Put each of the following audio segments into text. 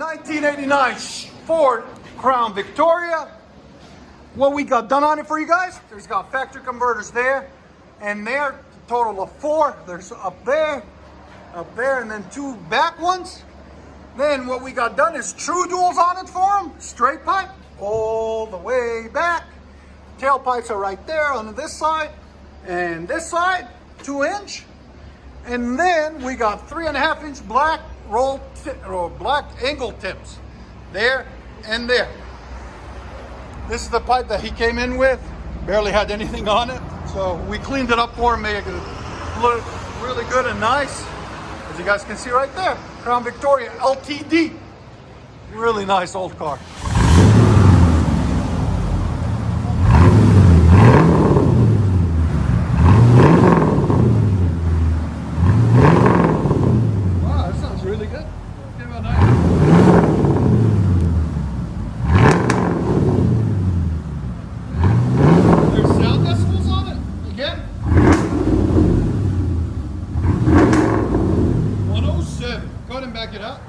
1989 Ford Crown Victoria. What we got done on it for you guys, there's got factory converters there and there, total of 4. There's up there, and then 2 back ones. Then what we got done is true duals on it for them, straight pipe all the way back. Tailpipes are right there on this side and this side, 2-inch. And then we got 3.5-inch black black angle tips there and there. This is the pipe that he came in with. Barely had anything on it, so we cleaned it up for him, made it look really good and nice. As you guys can see right there, Crown Victoria LTD. Really nice old car. Wow, that sounds really good. Came out nice. There's sound decibels on it again. 107. Go ahead and back it up.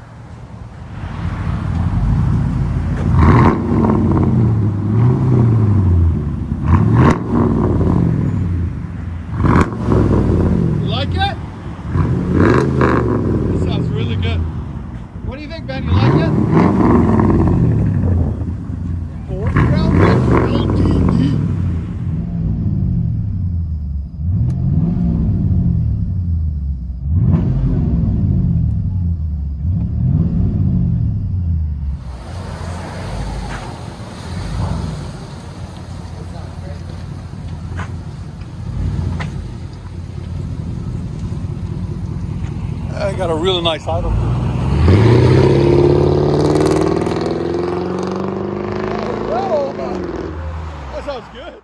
You like it? This sounds really good. What do you think, Ben? You like it? Ford Crown LTD. I got a really nice idle. Oh, that sounds good.